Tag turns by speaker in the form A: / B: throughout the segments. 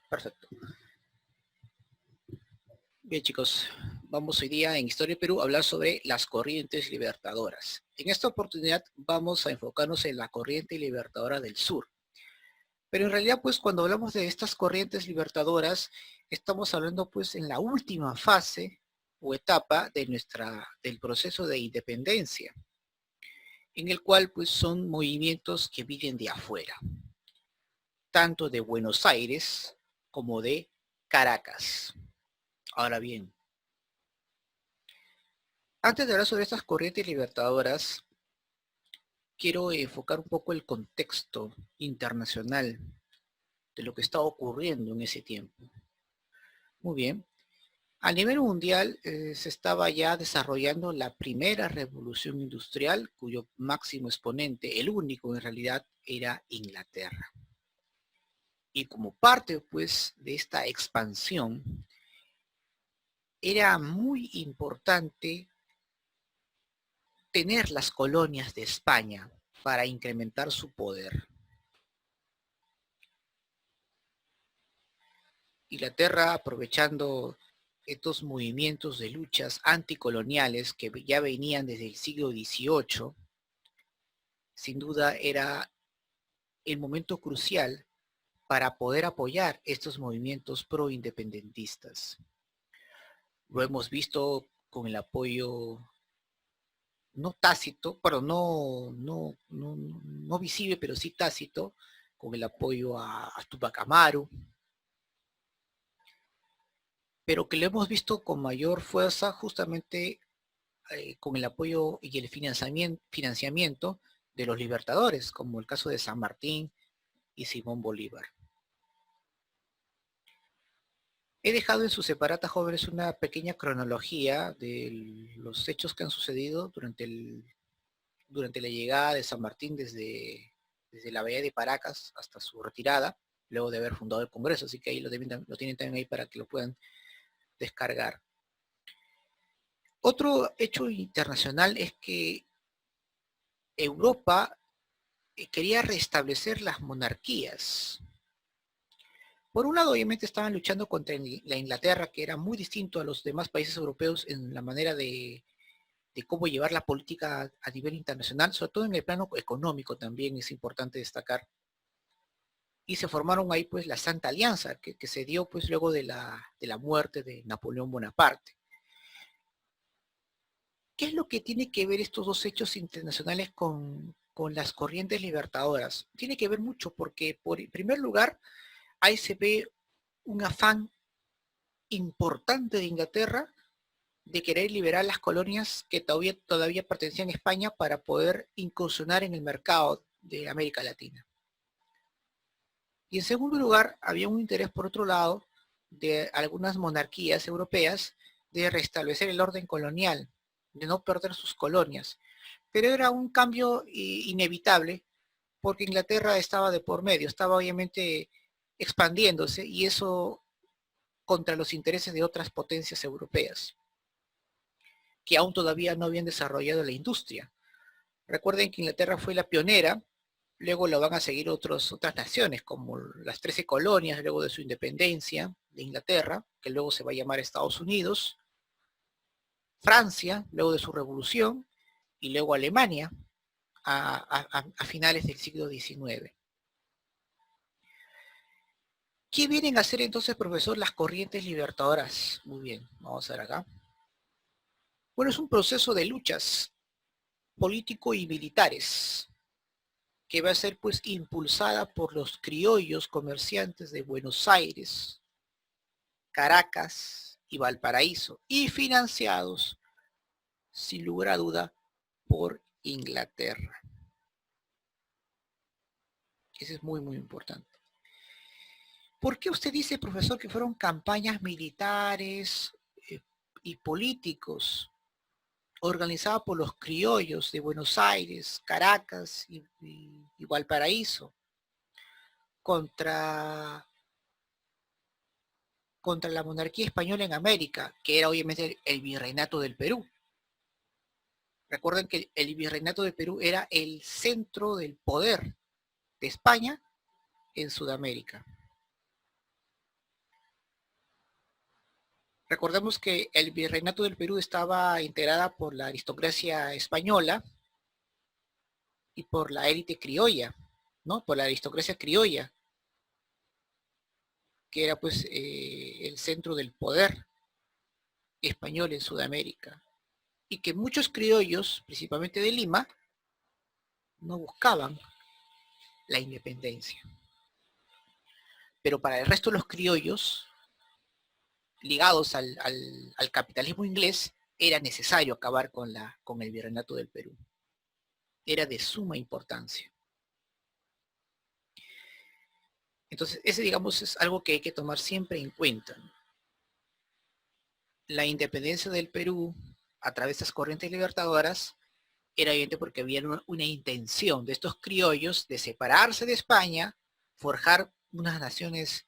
A: Perfecto. Bien, chicos, vamos hoy día en Historia de Perú a hablar sobre las corrientes libertadoras. En esta oportunidad vamos a enfocarnos en la corriente libertadora del sur. Pero en realidad, pues, cuando hablamos de estas corrientes libertadoras, estamos hablando, pues, en la última fase o etapa de del proceso de independencia, en el cual, pues, son movimientos que vienen de afuera, tanto de Buenos Aires como de Caracas. Ahora bien, antes de hablar sobre estas corrientes libertadoras, quiero enfocar un poco el contexto internacional de lo que está ocurriendo en ese tiempo. Muy bien. A nivel mundial se estaba ya desarrollando la primera revolución industrial, cuyo máximo exponente, el único en realidad, era Inglaterra. Y como parte, pues, de esta expansión, era muy importante tener las colonias de España para incrementar su poder. Inglaterra, aprovechando estos movimientos de luchas anticoloniales que ya venían desde el siglo XVIII, sin duda era el momento crucial para poder apoyar estos movimientos pro-independentistas. Lo hemos visto con el apoyo no tácito, pero no visible, pero sí tácito, con el apoyo a Tupac Amaru, pero que lo hemos visto con mayor fuerza justamente con el apoyo y el financiamiento de los libertadores, como el caso de San Martín y Simón Bolívar. He dejado en sus separatas jóvenes una pequeña cronología de los hechos que han sucedido durante la llegada de San Martín desde la bahía de Paracas hasta su retirada, luego de haber fundado el Congreso, así que ahí lo tienen también ahí para que lo puedan descargar. Otro hecho internacional es que Europa quería restablecer las monarquías. Por un lado, obviamente estaban luchando contra la Inglaterra, que era muy distinto a los demás países europeos en la manera de cómo llevar la política a nivel internacional, sobre todo en el plano económico también es importante destacar. Y se formaron ahí pues la Santa Alianza, que se dio pues luego de la muerte de Napoleón Bonaparte. ¿Qué es lo que tiene que ver estos dos hechos internacionales con las corrientes libertadoras? Tiene que ver mucho porque, en primer lugar, ahí se ve un afán importante de Inglaterra de querer liberar las colonias que todavía pertenecían a España para poder incursionar en el mercado de América Latina. Y en segundo lugar, había un interés, por otro lado, de algunas monarquías europeas de restablecer el orden colonial, de no perder sus colonias. Pero era un cambio inevitable porque Inglaterra estaba de por medio, estaba obviamente expandiéndose y eso contra los intereses de otras potencias europeas que aún todavía no habían desarrollado la industria. Recuerden que Inglaterra fue la pionera, luego lo van a seguir otras naciones, como las 13 colonias, luego de su independencia de Inglaterra, que luego se va a llamar Estados Unidos, Francia, luego de su revolución, y luego Alemania, a finales del siglo XIX. ¿Qué vienen a hacer entonces, profesor, las corrientes libertadoras? Muy bien, vamos a ver acá. Bueno, es un proceso de luchas político y militares que va a ser pues impulsada por los criollos comerciantes de Buenos Aires, Caracas y Valparaíso y financiados sin lugar a duda por Inglaterra. Eso es muy importante. ¿Por qué usted dice, profesor, que fueron campañas militares y políticos organizadas por los criollos de Buenos Aires, Caracas y Valparaíso contra la monarquía española en América, que era obviamente el virreinato del Perú? Recuerden que el virreinato del Perú era el centro del poder de España en Sudamérica. Recordemos que el virreinato del Perú estaba integrada por la aristocracia española y por la élite criolla, ¿no? Por la aristocracia criolla, que era pues el centro del poder español en Sudamérica. Y que muchos criollos, principalmente de Lima, no buscaban la independencia. Pero para el resto de los criollos, ligados al capitalismo inglés, era necesario acabar con el virreinato del Perú. Era de suma importancia. Entonces, ese, digamos, es algo que hay que tomar siempre en cuenta. La independencia del Perú, a través de estas corrientes libertadoras, era evidente porque había una intención de estos criollos de separarse de España, forjar unas naciones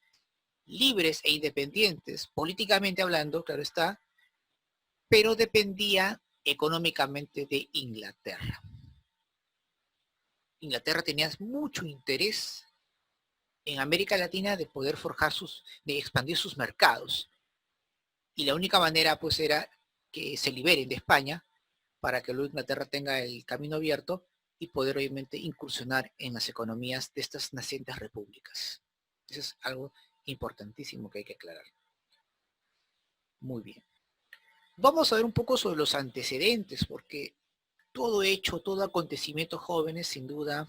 A: libres e independientes, políticamente hablando, claro está, pero dependía económicamente de Inglaterra. Inglaterra tenía mucho interés en América Latina de poder de expandir sus mercados. Y la única manera pues era que se liberen de España para que luego Inglaterra tenga el camino abierto y poder obviamente incursionar en las economías de estas nacientes repúblicas. Eso es algo importantísimo que hay que aclarar. Muy bien. Vamos a ver un poco sobre los antecedentes, porque todo hecho, todo acontecimiento jóvenes, sin duda,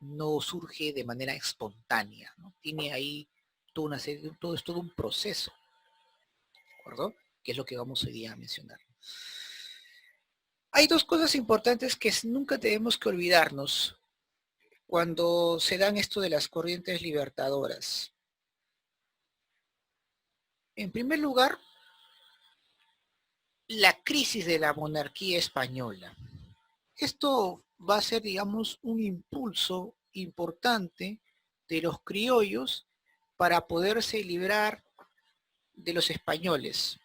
A: no surge de manera espontánea, ¿no? Tiene ahí toda una serie, todo es todo un proceso, ¿de acuerdo? Que es lo que vamos hoy día a mencionar. Hay dos cosas importantes que nunca tenemos que olvidarnos cuando se dan esto de las corrientes libertadoras. En primer lugar, la crisis de la monarquía española. Esto va a ser, digamos, un impulso importante de los criollos para poderse librar de los españoles.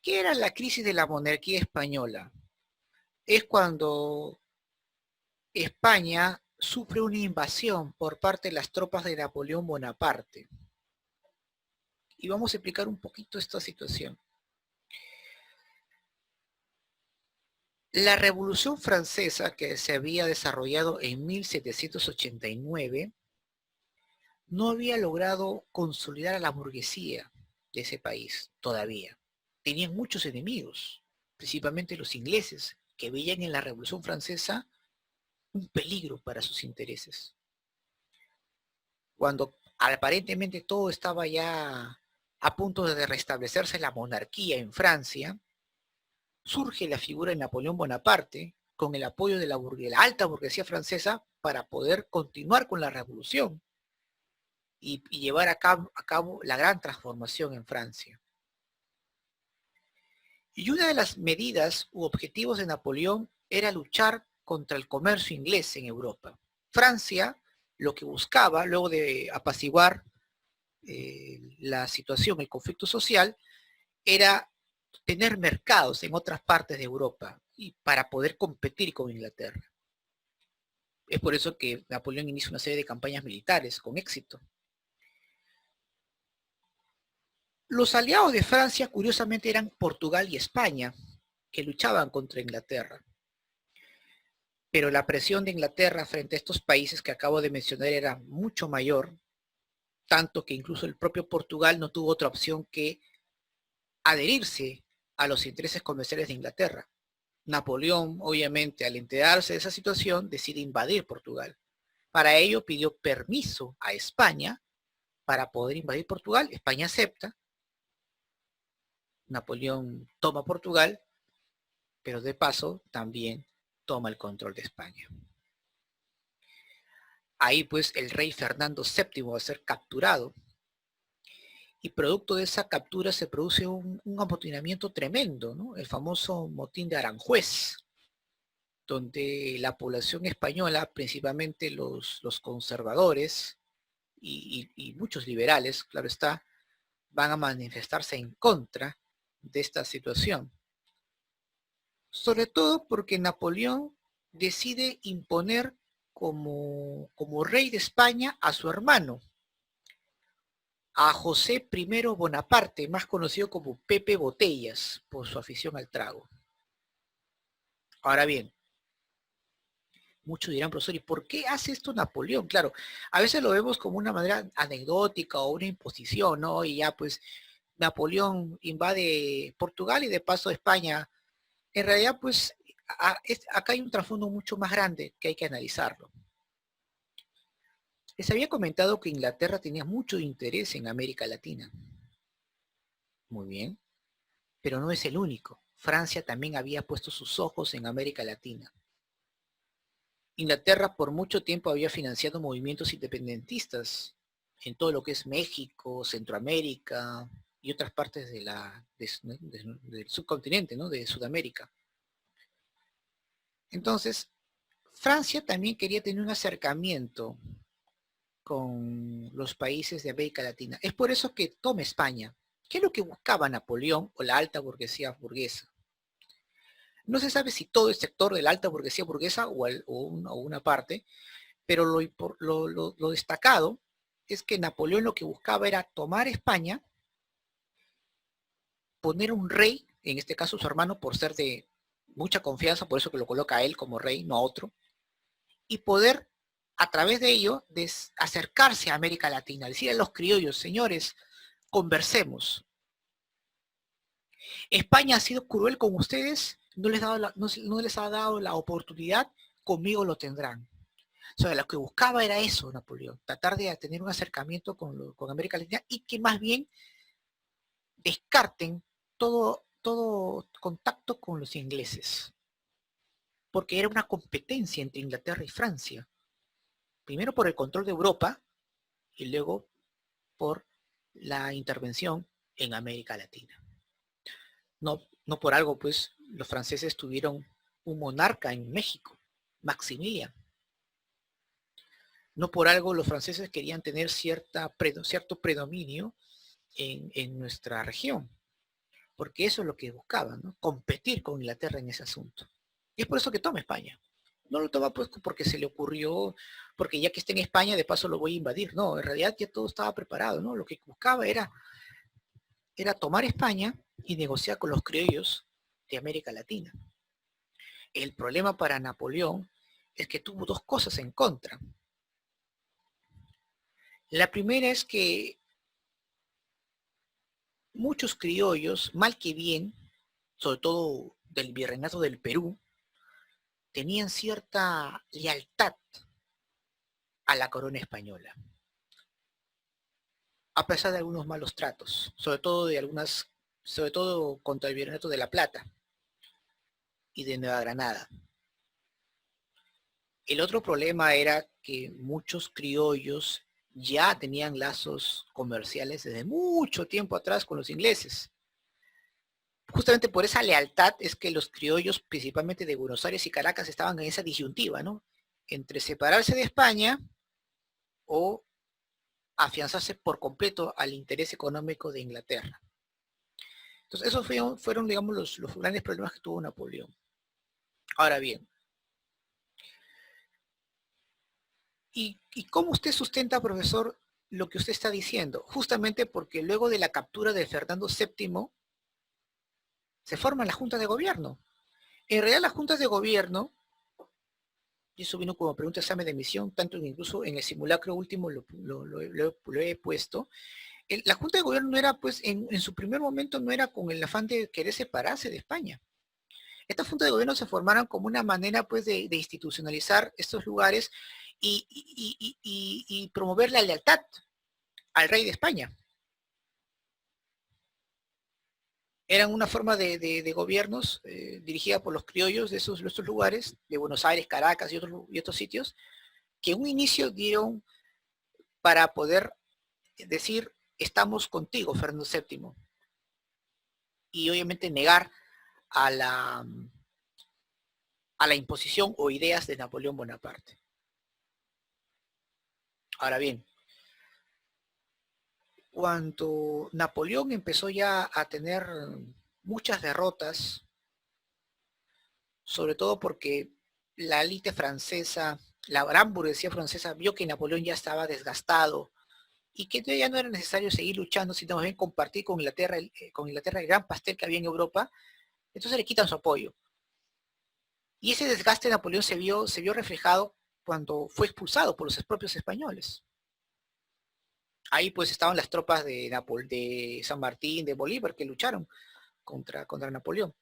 A: ¿Qué era la crisis de la monarquía española? Es cuando España sufre una invasión por parte de las tropas de Napoleón Bonaparte. Y vamos a explicar un poquito esta situación. La Revolución Francesa, que se había desarrollado en 1789, no había logrado consolidar a la burguesía de ese país todavía. Tenían muchos enemigos, principalmente los ingleses, que veían en la Revolución Francesa un peligro para sus intereses. Cuando aparentemente todo estaba ya a punto de restablecerse la monarquía en Francia, surge la figura de Napoleón Bonaparte con el apoyo de la alta burguesía francesa para poder continuar con la revolución y llevar a cabo la gran transformación en Francia. Y una de las medidas u objetivos de Napoleón era luchar contra el comercio inglés en Europa. Francia lo que buscaba, luego de apaciguar la situación, el conflicto social, era tener mercados en otras partes de Europa y para poder competir con Inglaterra. Es por eso que Napoleón inicia una serie de campañas militares con éxito. Los aliados de Francia, curiosamente, eran Portugal y España, que luchaban contra Inglaterra. Pero la presión de Inglaterra frente a estos países que acabo de mencionar era mucho mayor, tanto que incluso el propio Portugal no tuvo otra opción que adherirse a los intereses comerciales de Inglaterra. Napoleón, obviamente, al enterarse de esa situación, decide invadir Portugal. Para ello pidió permiso a España para poder invadir Portugal. España acepta. Napoleón toma Portugal, pero de paso también toma el control de España. Ahí pues el rey Fernando VII va a ser capturado y producto de esa captura se produce un amotinamiento tremendo, ¿no? El famoso motín de Aranjuez, donde la población española, principalmente los conservadores y muchos liberales, claro está, van a manifestarse en contra de esta situación. Sobre todo porque Napoleón decide imponer como rey de España a su hermano, a José I Bonaparte, más conocido como Pepe Botellas, por su afición al trago. Ahora bien, muchos dirán, profesor, ¿y por qué hace esto Napoleón? Claro, a veces lo vemos como una manera anecdótica o una imposición, ¿no? Y ya pues Napoleón invade Portugal y de paso España. En realidad, pues acá hay un trasfondo mucho más grande que hay que analizarlo. Les había comentado que Inglaterra tenía mucho interés en América Latina. Muy bien, pero no es el único. Francia también había puesto sus ojos en América Latina. Inglaterra por mucho tiempo había financiado movimientos independentistas en todo lo que es México, Centroamérica y otras partes del subcontinente, ¿no? De Sudamérica. Entonces, Francia también quería tener un acercamiento con los países de América Latina. Es por eso que toma España. ¿Qué es lo que buscaba Napoleón o la alta burguesía burguesa? No se sabe si todo el sector de la alta burguesía burguesa o una parte, pero lo destacado es que Napoleón lo que buscaba era tomar España, poner un rey, en este caso su hermano por ser de mucha confianza, por eso que lo coloca a él como rey, no a otro, y poder a través de ello acercarse a América Latina, decir a los criollos, señores, conversemos. España ha sido cruel con ustedes, no les ha dado la oportunidad, conmigo lo tendrán. O sea, lo que buscaba era eso, Napoleón, tratar de tener un acercamiento con América Latina y que más bien descarten todo contacto con los ingleses, porque era una competencia entre Inglaterra y Francia, primero por el control de Europa y luego por la intervención en América Latina. No por algo, pues, los franceses tuvieron un monarca en México, Maximilian. No por algo los franceses querían tener cierto predominio en nuestra región, porque eso es lo que buscaban, ¿no? Competir con Inglaterra en ese asunto. Y es por eso que toma España. No lo toma pues porque se le ocurrió, porque ya que está en España, de paso lo voy a invadir. No, en realidad ya todo estaba preparado, ¿no? Lo que buscaba era tomar España y negociar con los criollos de América Latina. El problema para Napoleón es que tuvo dos cosas en contra. La primera es que muchos criollos, mal que bien, sobre todo del virreinato del Perú, tenían cierta lealtad a la corona española, a pesar de algunos malos tratos, sobre todo contra el virreinato de La Plata y de Nueva Granada. El otro problema era que muchos criollos ya tenían lazos comerciales desde mucho tiempo atrás con los ingleses. Justamente por esa lealtad es que los criollos, principalmente de Buenos Aires y Caracas, estaban en esa disyuntiva, ¿no? Entre separarse de España o afianzarse por completo al interés económico de Inglaterra. Entonces, esos fueron digamos, los grandes problemas que tuvo Napoleón. Ahora bien, ¿y cómo usted sustenta, profesor, lo que usted está diciendo? Justamente porque luego de la captura de Fernando VII, se forman las juntas de gobierno. En realidad, las juntas de gobierno, y eso vino como pregunta de examen de emisión, tanto incluso en el simulacro último lo he puesto. La junta de gobierno no era, pues, en su primer momento no era con el afán de querer separarse de España. Estas juntas de gobierno se formaron como una manera, pues, de institucionalizar estos lugares y promover la lealtad al rey de España. Eran una forma de gobiernos dirigida por los criollos de estos lugares, de Buenos Aires, Caracas y otros sitios, que un inicio dieron para poder decir, estamos contigo, Fernando VII, y obviamente negar a la imposición o ideas de Napoleón Bonaparte. Ahora bien, cuando Napoleón empezó ya a tener muchas derrotas, sobre todo porque la élite francesa, la gran burguesía francesa, vio que Napoleón ya estaba desgastado, y que ya no era necesario seguir luchando, sino más bien compartir con Inglaterra el gran pastel que había en Europa, entonces le quitan su apoyo. Y ese desgaste de Napoleón se vio reflejado cuando fue expulsado por los propios españoles. Ahí pues estaban las tropas de San Martín, de Bolívar, que lucharon contra Napoleón.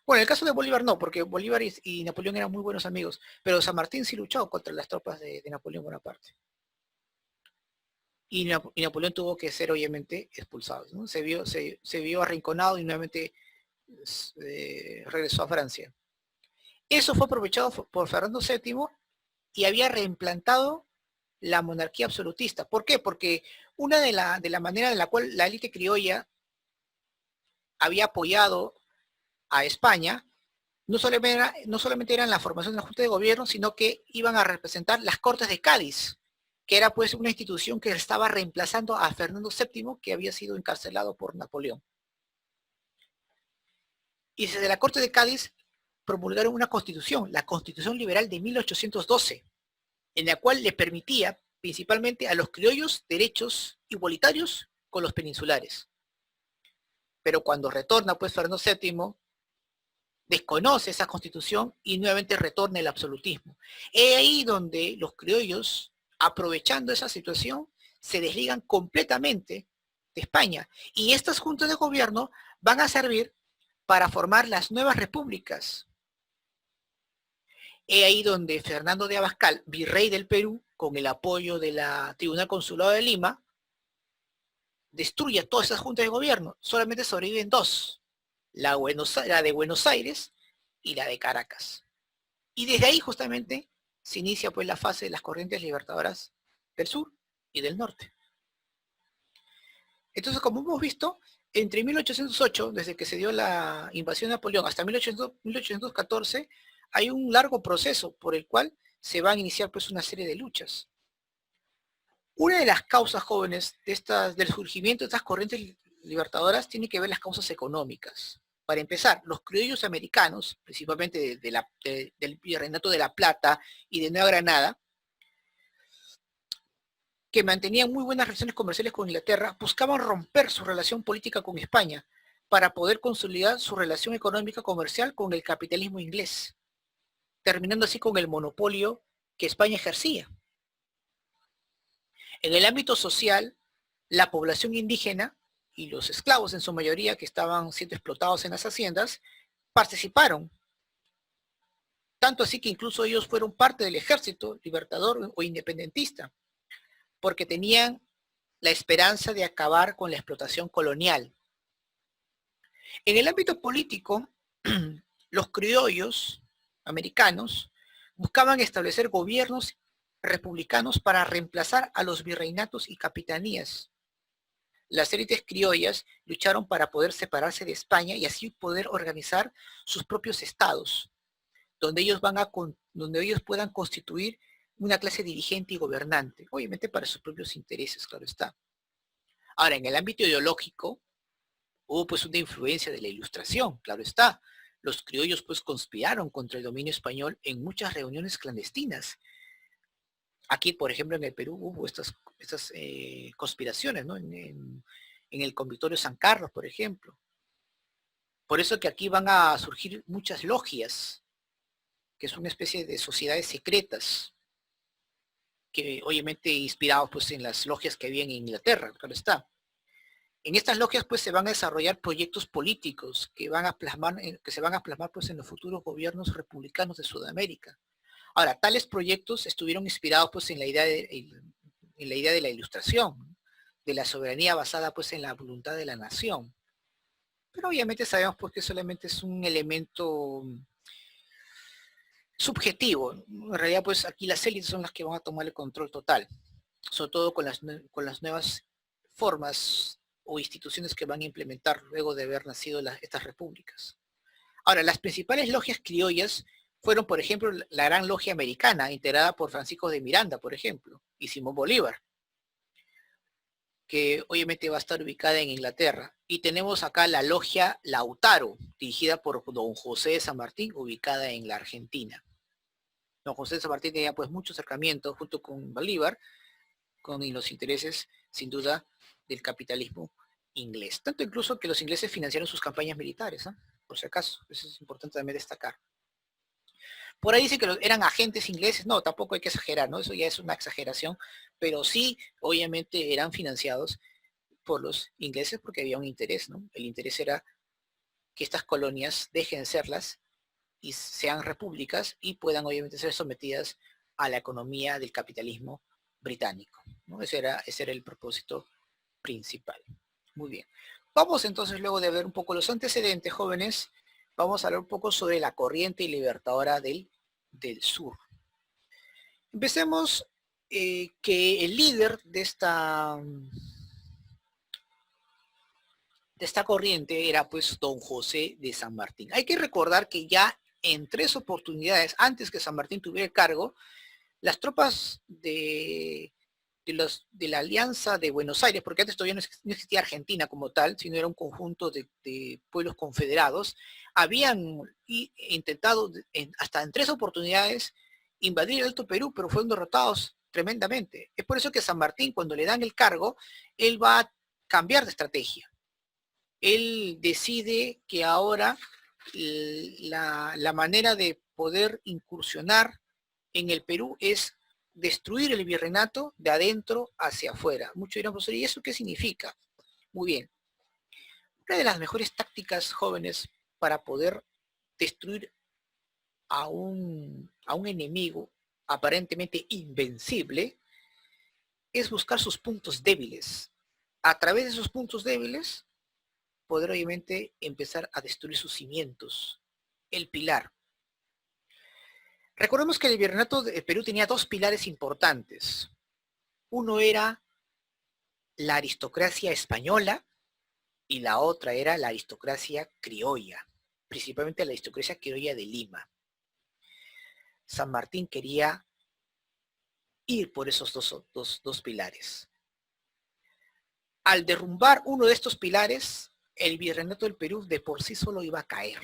A: Bueno, en el caso de Bolívar no, porque Bolívar y Napoleón eran muy buenos amigos, pero San Martín sí luchó contra las tropas de Napoleón Bonaparte. Y Napoleón tuvo que ser obviamente expulsado, ¿no? Se vio arrinconado y nuevamente regresó a Francia. Eso fue aprovechado por Fernando VII y había reimplantado la monarquía absolutista. ¿Por qué? Porque una de la manera en la cual la élite criolla había apoyado a España no solamente eran la formación de la Junta de Gobierno, sino que iban a representar las Cortes de Cádiz, que era pues una institución que estaba reemplazando a Fernando VII, que había sido encarcelado por Napoleón. Y desde la Corte de Cádiz promulgaron una constitución, la Constitución Liberal de 1812, en la cual le permitía principalmente a los criollos derechos igualitarios con los peninsulares. Pero cuando retorna pues Fernando VII, desconoce esa constitución y nuevamente retorna el absolutismo. Es ahí donde los criollos, aprovechando esa situación, se desligan completamente de España. Y estas juntas de gobierno van a servir para formar las nuevas repúblicas. Es ahí donde Fernando de Abascal, virrey del Perú, con el apoyo de la Tribunal Consulado de Lima, destruye todas esas juntas de gobierno. Solamente sobreviven dos, la de Buenos Aires y la de Caracas. Y desde ahí justamente se inicia pues la fase de las corrientes libertadoras del sur y del norte. Entonces, como hemos visto, entre 1808, desde que se dio la invasión de Napoleón, hasta 1814, hay un largo proceso por el cual se van a iniciar pues una serie de luchas. Una de las causas jóvenes del surgimiento de estas corrientes libertadoras tiene que ver las causas económicas. Para empezar, los criollos americanos, principalmente del Virreinato de la Plata y de Nueva Granada, que mantenían muy buenas relaciones comerciales con Inglaterra, buscaban romper su relación política con España para poder consolidar su relación económica comercial con el capitalismo inglés, terminando así con el monopolio que España ejercía. En el ámbito social, la población indígena y los esclavos en su mayoría que estaban siendo explotados en las haciendas, participaron. Tanto así que incluso ellos fueron parte del ejército libertador o independentista, porque tenían la esperanza de acabar con la explotación colonial. En el ámbito político, los criollos americanos buscaban establecer gobiernos republicanos para reemplazar a los virreinatos y capitanías. Las élites criollas lucharon para poder separarse de España y así poder organizar sus propios estados, donde ellos puedan constituir una clase dirigente y gobernante, obviamente para sus propios intereses, claro está. Ahora, en el ámbito ideológico, hubo pues una influencia de la Ilustración, claro está. Los criollos pues conspiraron contra el dominio español en muchas reuniones clandestinas. Aquí, por ejemplo, en el Perú hubo estas conspiraciones, ¿no? En el Convictorio San Carlos, por ejemplo. Por eso que aquí van a surgir muchas logias, que es una especie de sociedades secretas, que obviamente inspirados pues en las logias que había en Inglaterra, claro está. En estas logias pues se van a desarrollar proyectos políticos que se van a plasmar pues en los futuros gobiernos republicanos de Sudamérica. Ahora, tales proyectos estuvieron inspirados pues en la idea de la Ilustración, de la soberanía basada pues en la voluntad de la nación. Pero obviamente sabemos pues que solamente es un elemento subjetivo. En realidad pues aquí las élites son las que van a tomar el control total, sobre todo con las nuevas formas o instituciones que van a implementar luego de haber nacido estas repúblicas. Ahora, las principales logias criollas fueron, por ejemplo, la Gran Logia Americana, integrada por Francisco de Miranda, por ejemplo, y Simón Bolívar, que obviamente va a estar ubicada en Inglaterra. Y tenemos acá la Logia Lautaro, dirigida por don José de San Martín, ubicada en la Argentina. Don José de San Martín tenía pues mucho acercamiento junto con Bolívar, con los intereses sin duda, del capitalismo inglés. Tanto incluso que los ingleses financiaron sus campañas militares, ¿eh? Por si acaso, eso es importante también destacar. Por ahí dice que eran agentes ingleses, no, tampoco hay que exagerar, ¿no? Eso ya es una exageración, pero sí, obviamente eran financiados por los ingleses porque había un interés, ¿no? El interés era que estas colonias dejen de serlas y sean repúblicas y puedan obviamente ser sometidas a la economía del capitalismo británico, ¿no? Ese era el propósito principal. Muy bien. Vamos entonces, luego de ver un poco los antecedentes, jóvenes, vamos a hablar un poco sobre la corriente libertadora del sur. Empecemos que el líder de esta corriente era pues don José de San Martín. Hay que recordar que ya en 3 oportunidades antes que San Martín tuviera el cargo, las tropas de la Alianza de Buenos Aires, porque antes todavía no existía Argentina como tal, sino era un conjunto de pueblos confederados, habían intentado hasta en 3 oportunidades invadir el Alto Perú, pero fueron derrotados tremendamente. Es por eso que San Martín, cuando le dan el cargo, él va a cambiar de estrategia. Él decide que ahora la manera de poder incursionar en el Perú es destruir el virreinato de adentro hacia afuera. Muchos dirán, profesor, ¿y eso qué significa? Muy bien. Una de las mejores tácticas, jóvenes, para poder destruir a un enemigo aparentemente invencible es buscar sus puntos débiles. A través de esos puntos débiles, poder obviamente empezar a destruir sus cimientos, el pilar. Recordemos que el virreinato de Perú tenía 2 pilares importantes. Uno era la aristocracia española y la otra era la aristocracia criolla, principalmente la aristocracia criolla de Lima. San Martín quería ir por esos dos pilares. Al derrumbar uno de estos pilares, el virreinato del Perú de por sí solo iba a caer.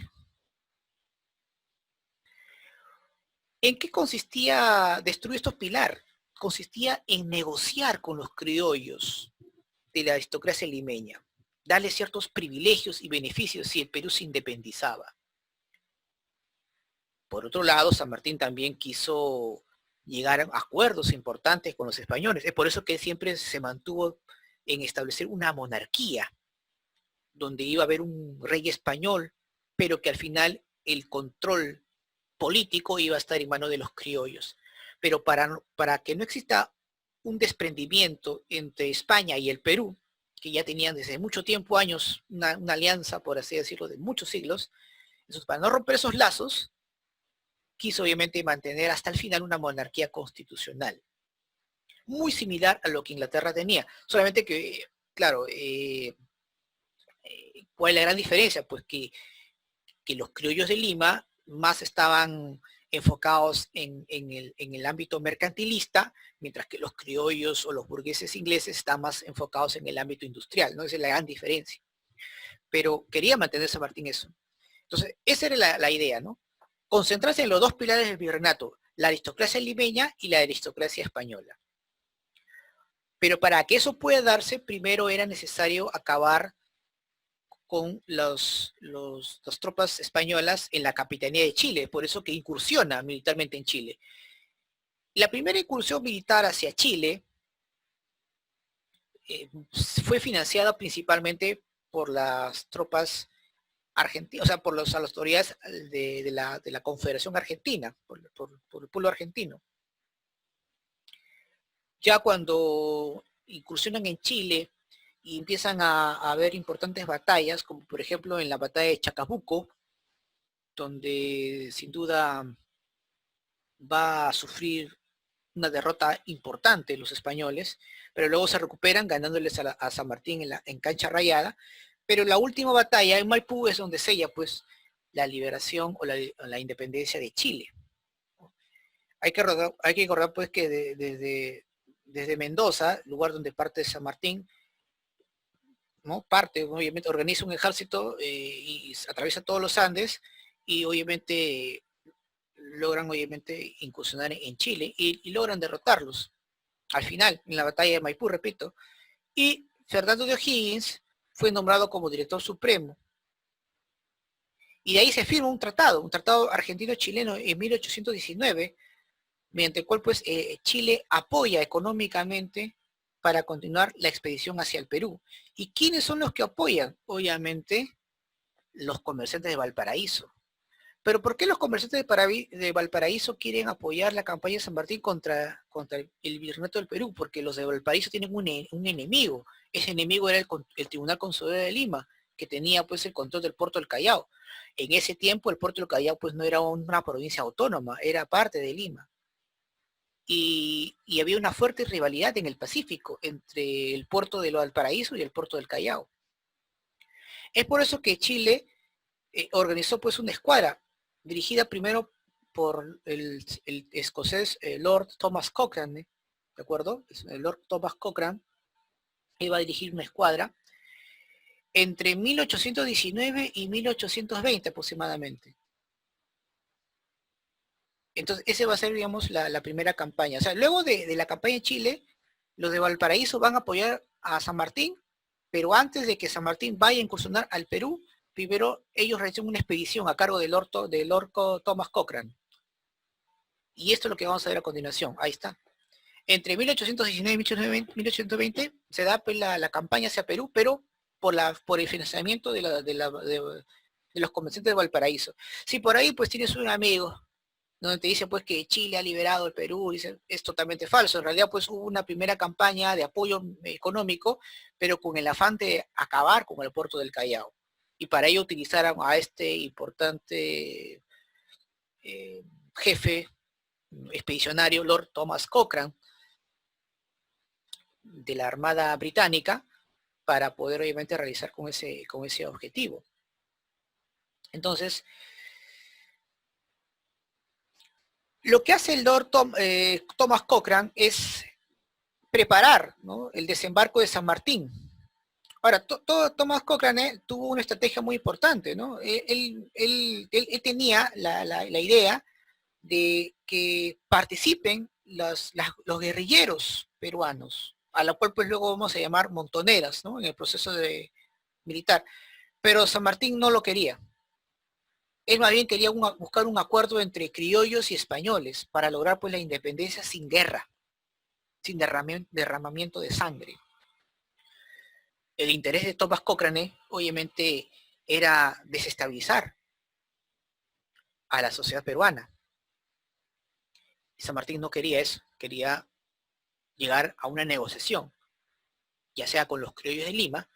A: ¿En qué consistía destruir estos pilares? Consistía en negociar con los criollos de la aristocracia limeña, darle ciertos privilegios y beneficios si el Perú se independizaba. Por otro lado, San Martín también quiso llegar a acuerdos importantes con los españoles. Es por eso que siempre se mantuvo en establecer una monarquía, donde iba a haber un rey español, pero que al final el control político iba a estar en manos de los criollos. Pero para que no exista un desprendimiento entre España y el Perú, que ya tenían desde mucho tiempo, años, una alianza, por así decirlo, de muchos siglos, entonces, para no romper esos lazos, quiso obviamente mantener hasta el final una monarquía constitucional, muy similar a lo que Inglaterra tenía, solamente que, claro, ¿cuál es la gran diferencia? Pues que los criollos de Lima más estaban enfocados en el ámbito mercantilista, mientras que los criollos o los burgueses ingleses están más enfocados en el ámbito industrial, ¿no? Esa es la gran diferencia. Pero quería mantener San Martín eso. Entonces, esa era la idea, ¿no? Concentrarse en los 2 pilares del virreinato, la aristocracia limeña y la aristocracia española. Pero para que eso pueda darse, primero era necesario acabar con las tropas españolas en la Capitanía de Chile, por eso que incursiona militarmente en Chile. La primera incursión militar hacia Chile fue financiada principalmente por las tropas argentinas, o sea, por las autoridades de la Confederación Argentina, por el pueblo argentino. Ya cuando incursionan en Chile y empiezan a haber importantes batallas, como por ejemplo en la batalla de Chacabuco, donde sin duda va a sufrir una derrota importante los españoles, pero luego se recuperan ganándoles a San Martín en cancha rayada, pero la última batalla en Maipú es donde sella pues la liberación o la independencia de Chile. Hay que recordar pues que desde Mendoza, lugar donde parte San Martín, ¿no? Parte, obviamente, organiza un ejército y atraviesa todos los Andes y obviamente logran obviamente incursionar en Chile y logran derrotarlos. Al final, en la batalla de Maipú, repito, Y Fernando de O'Higgins fue nombrado como director supremo. Y de ahí se firma un tratado argentino-chileno en 1819, mediante el cual pues Chile apoya económicamente para continuar la expedición hacia el Perú. ¿Y quiénes son los que apoyan? Obviamente los comerciantes de Valparaíso. Pero ¿por qué los comerciantes de Valparaíso quieren apoyar la campaña de San Martín contra el virreinato del Perú? Porque los de Valparaíso tienen un enemigo. Ese enemigo era el Tribunal Consular de Lima, que tenía pues el control del puerto del Callao. En ese tiempo el puerto del Callao pues no era una provincia autónoma, era parte de Lima. Y había una fuerte rivalidad en el Pacífico entre el puerto de Valparaíso y el puerto del Callao. Es por eso que Chile organizó pues una escuadra dirigida primero por el escocés Lord Thomas Cochrane, ¿de acuerdo? El Lord Thomas Cochrane iba a dirigir una escuadra entre 1819 y 1820 aproximadamente. Entonces, esa va a ser, digamos, la primera campaña. O sea, luego de la campaña en Chile, los de Valparaíso van a apoyar a San Martín, pero antes de que San Martín vaya a incursionar al Perú, primero ellos realizan una expedición a cargo del Lord Thomas Cochrane. Y esto es lo que vamos a ver a continuación. Ahí está. Entre 1819 y 1820 se da pues, la campaña hacia Perú, pero por el financiamiento de los comerciantes de Valparaíso. Si por ahí pues tienes un amigo donde te dice pues que Chile ha liberado el Perú, dice, es totalmente falso. En realidad pues hubo una primera campaña de apoyo económico, pero con el afán de acabar con el puerto del Callao. Y para ello utilizaron a este importante jefe expedicionario, Lord Thomas Cochrane, de la Armada Británica, para poder obviamente realizar con ese objetivo. Entonces, lo que hace el Lord Thomas Cochrane es preparar, ¿no?, el desembarco de San Martín. Ahora, Thomas Cochrane tuvo una estrategia muy importante, ¿no? Él tenía la idea de que participen los guerrilleros peruanos, a la cual pues luego vamos a llamar montoneras, ¿no?, en el proceso militar. Pero San Martín no lo quería. Él más bien quería buscar un acuerdo entre criollos y españoles para lograr pues la independencia sin guerra, sin derramamiento de sangre. El interés de Thomas Cochrane, obviamente, era desestabilizar a la sociedad peruana. Y San Martín no quería eso, quería llegar a una negociación, ya sea con los criollos de Lima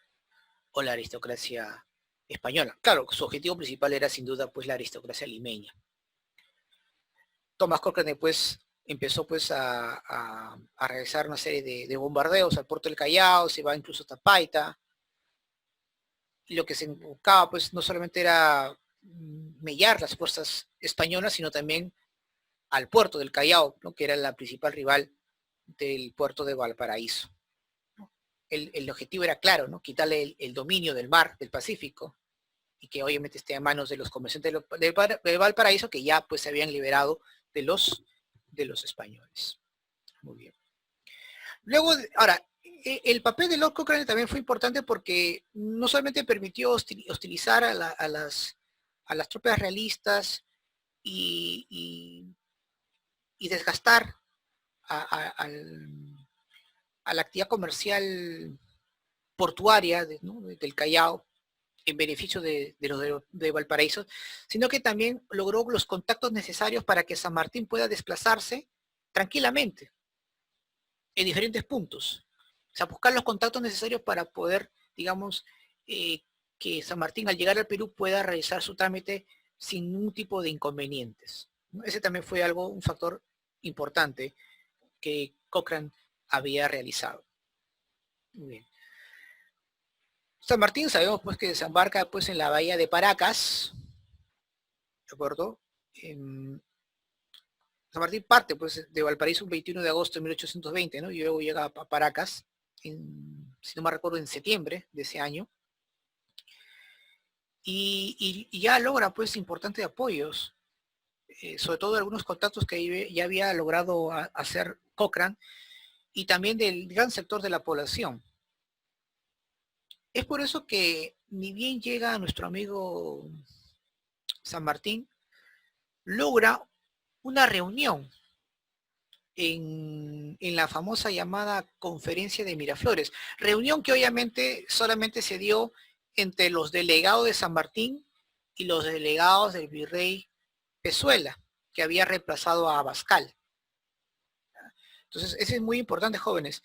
A: o la aristocracia española. Claro, su objetivo principal era sin duda pues la aristocracia limeña. Thomas Cochrane pues empezó pues a realizar una serie de bombardeos al puerto del Callao, se va incluso hasta Paita, y lo que se buscaba pues no solamente era mellar las fuerzas españolas, sino también al puerto del Callao, ¿no?, que era la principal rival del puerto de Valparaíso. El objetivo era claro, ¿no?, quitarle el dominio del mar, del Pacífico, y que obviamente esté en manos de los comerciantes de Valparaíso, que ya pues se habían liberado de los españoles. Muy bien. Luego, ahora, el papel de Lord Cochrane también fue importante porque no solamente permitió hostilizar a las tropas realistas y desgastar a la actividad comercial portuaria ¿no?, del Callao en beneficio de los de Valparaíso, sino que también logró los contactos necesarios para que San Martín pueda desplazarse tranquilamente en diferentes puntos. O sea, buscar los contactos necesarios para poder, digamos, que San Martín al llegar al Perú pueda realizar su trámite sin ningún tipo de inconvenientes. Ese también fue un factor importante que Cochrane había realizado. Muy bien. San Martín sabemos pues que desembarca pues en la bahía de Paracas, ¿de acuerdo? San Martín parte pues de Valparaíso un 21 de agosto de 1820, ¿no? Y luego llega a Paracas, si no me recuerdo, en septiembre de ese año. Y ya logra pues importantes apoyos, sobre todo algunos contactos que ya había logrado hacer Cochrane, y también del gran sector de la población. Es por eso que ni bien llega nuestro amigo San Martín, logra una reunión en la famosa llamada Conferencia de Miraflores. Reunión que obviamente solamente se dio entre los delegados de San Martín y los delegados del virrey Pezuela, que había reemplazado a Abascal. Entonces, ese es muy importante, jóvenes.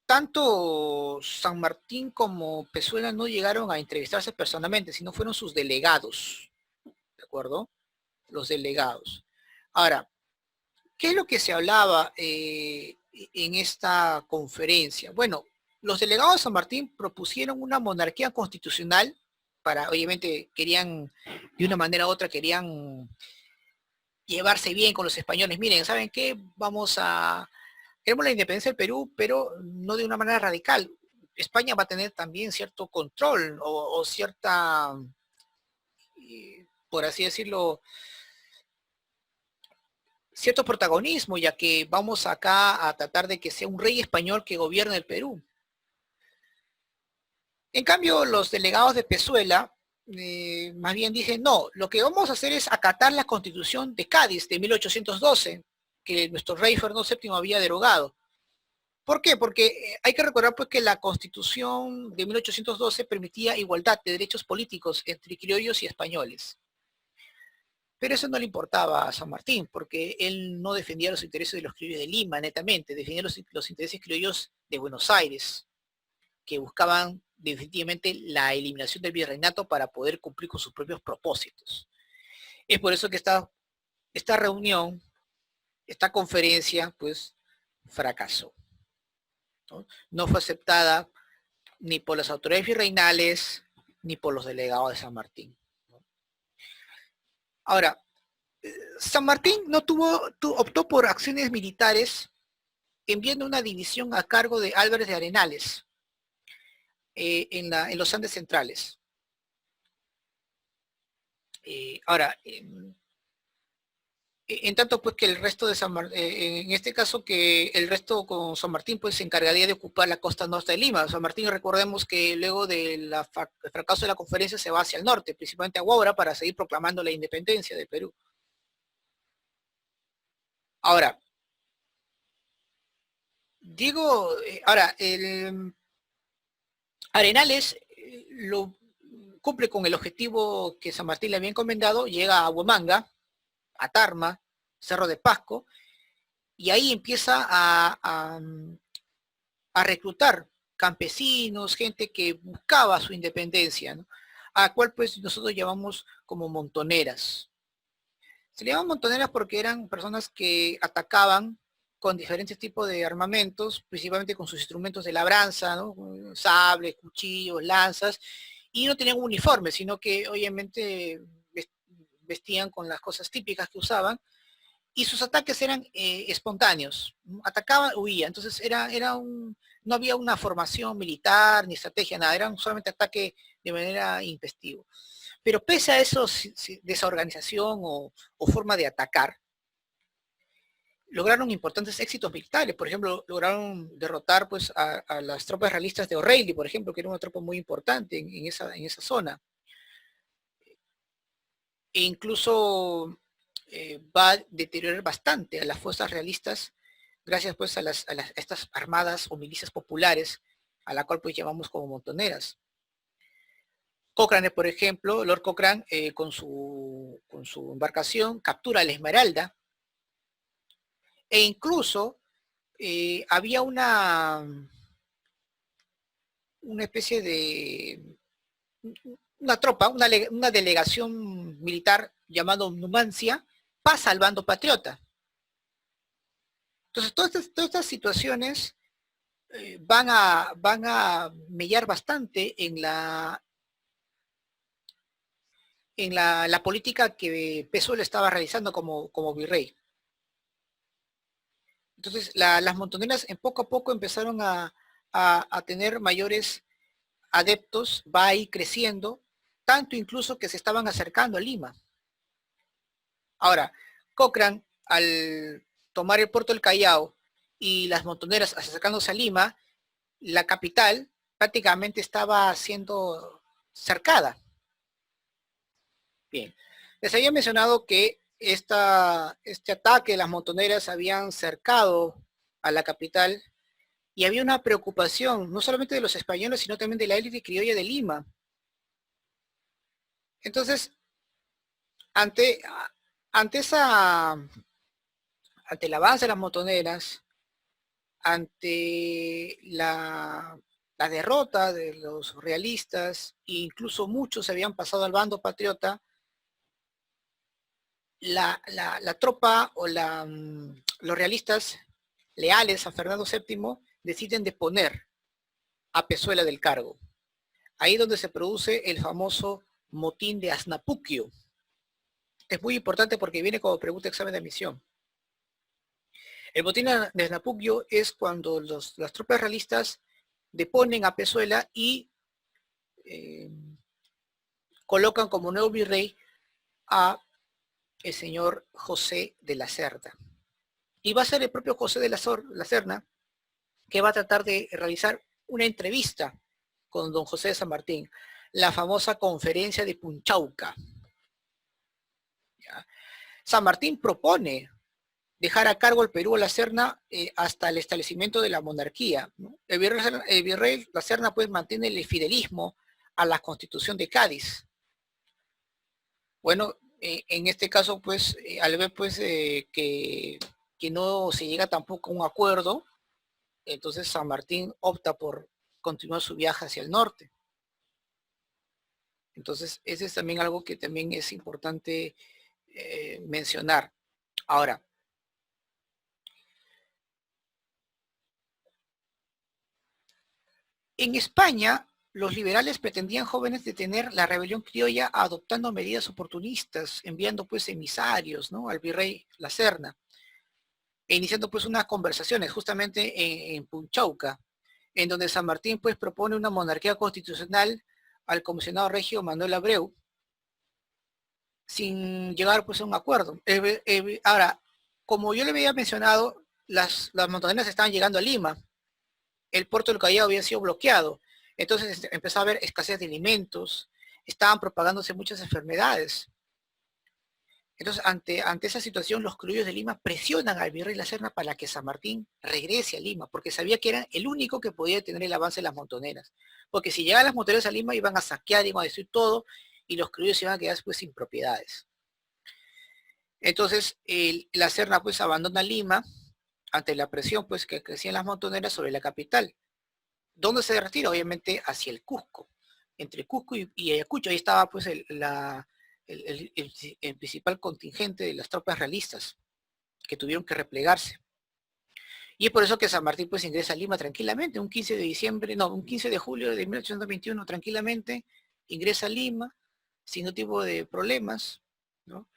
A: Tanto San Martín como Pezuela no llegaron a entrevistarse personalmente, sino fueron sus delegados, ¿de acuerdo? Los delegados. Ahora, ¿qué es lo que se hablaba en esta conferencia? Bueno, los delegados de San Martín propusieron una monarquía constitucional para, obviamente, querían, de una manera u otra, querían llevarse bien con los españoles. Miren, ¿saben qué? Queremos la independencia del Perú, pero no de una manera radical. España va a tener también cierto control o cierta, por así decirlo, cierto protagonismo, ya que vamos acá a tratar de que sea un rey español que gobierne el Perú. En cambio, los delegados de Pezuela más bien dicen, no, lo que vamos a hacer es acatar la constitución de Cádiz de 1812, que nuestro rey Fernando VII había derogado. ¿Por qué? Porque hay que recordar pues, que la constitución de 1812 permitía igualdad de derechos políticos entre criollos y españoles. Pero eso no le importaba a San Martín, porque él no defendía los intereses de los criollos de Lima, netamente, defendía los intereses criollos de Buenos Aires, que buscaban definitivamente la eliminación del virreinato para poder cumplir con sus propios propósitos. Es por eso que esta reunión, esta conferencia, pues fracasó. No fue aceptada ni por las autoridades virreinales ni por los delegados de San Martín. Ahora, San Martín no optó por acciones militares enviando una división a cargo de Álvarez de Arenales en los Andes centrales. Ahora, en tanto pues que el resto de San Martín, en este caso que el resto con San Martín pues se encargaría de ocupar la costa norte de Lima. San Martín, recordemos que luego del fracaso de la conferencia se va hacia el norte, principalmente a Huaura, para seguir proclamando la independencia del Perú. Ahora, digo, ahora, el Arenales lo cumple con el objetivo que San Martín le había encomendado, llega a Huamanga, a Tarma, Cerro de Pasco, y ahí empieza a reclutar campesinos, gente que buscaba su independencia, ¿no? A cual pues nosotros llamamos como montoneras. Se le llaman montoneras porque eran personas que atacaban con diferentes tipos de armamentos, principalmente con sus instrumentos de labranza, ¿no? Sables, cuchillos, lanzas, y no tenían un uniforme, sino que obviamente vestían con las cosas típicas que usaban, y sus ataques eran espontáneos, atacaban, huían, entonces no había una formación militar ni estrategia, nada, eran solamente ataque de manera intestiva. Pero pese a eso, de esa organización o forma de atacar, lograron importantes éxitos militares. Por ejemplo, lograron derrotar pues, a las tropas realistas de O'Reilly, por ejemplo, que era una tropa muy importante en esa zona. E incluso va a deteriorar bastante a las fuerzas realistas gracias pues a estas armadas o milicias populares, a la cual pues llamamos como montoneras. Cochrane, por ejemplo, Lord Cochrane con su embarcación captura la Esmeralda, e incluso había una especie de una tropa, una delegación militar llamado Numancia, pasa al bando patriota. Entonces, todas estas situaciones van a mellar bastante en la política que Pezuela estaba realizando como virrey. Entonces, las montoneras en poco a poco empezaron a tener mayores adeptos, va a ir creciendo, tanto incluso que se estaban acercando a Lima. Ahora, Cochrane, al tomar el puerto del Callao y las montoneras acercándose a Lima, la capital, prácticamente estaba siendo cercada. Bien, les había mencionado que este ataque de las montoneras habían cercado a la capital y había una preocupación, no solamente de los españoles, sino también de la élite criolla de Lima. Entonces, ante, ante esa, ante el avance de las montoneras, ante la derrota de los realistas, e incluso muchos se habían pasado al bando patriota, la tropa o los realistas leales a Fernando VII deciden deponer a Pezuela del cargo. Ahí donde se produce el famoso motín de Asnapuquio. Es muy importante porque viene como pregunta de examen de admisión. El motín de Asnapuquio es cuando las tropas realistas deponen a Pezuela y colocan como nuevo virrey a el señor José de la Cerda. Y va a ser el propio José de la Serna que va a tratar de realizar una entrevista con don José de San Martín, la famosa conferencia de Punchauca. ¿Ya? San Martín propone dejar a cargo el Perú a la Serna hasta el establecimiento de la monarquía, ¿no? El virrey la Serna pues mantiene el fidelismo a la Constitución de Cádiz. Bueno, en este caso pues al ver pues que no se llega tampoco a un acuerdo, entonces San Martín opta por continuar su viaje hacia el norte. Entonces ese es también algo que también es importante mencionar. Ahora, en España, los liberales pretendían jóvenes detener la rebelión criolla adoptando medidas oportunistas, enviando pues emisarios, ¿no?, al virrey La Serna, e iniciando pues unas conversaciones justamente en Punchauca, en donde San Martín pues propone una monarquía constitucional al comisionado regio Manuel Abreu, sin llegar pues a un acuerdo. Ahora, como yo le había mencionado, las montoneras estaban llegando a Lima, el puerto del Callao había sido bloqueado, entonces empezó a haber escasez de alimentos, estaban propagándose muchas enfermedades. Entonces, ante esa situación, los criollos de Lima presionan al virrey La Serna para que San Martín regrese a Lima, porque sabía que era el único que podía detener el avance de las montoneras. Porque si llegaban las montoneras a Lima, iban a saquear, iban a destruir todo, y los criollos se iban a quedar pues sin propiedades. Entonces, La Serna pues abandona Lima ante la presión pues que crecían las montoneras sobre la capital. ¿Dónde se retira? Obviamente hacia el Cusco. Entre Cusco y Ayacucho, ahí estaba pues el principal contingente de las tropas realistas que tuvieron que replegarse. Y es por eso que San Martín pues ingresa a Lima tranquilamente, un 15 de diciembre, no, un 15 de julio de 1821, tranquilamente, ingresa a Lima, sin ningún tipo de problemas, ¿no?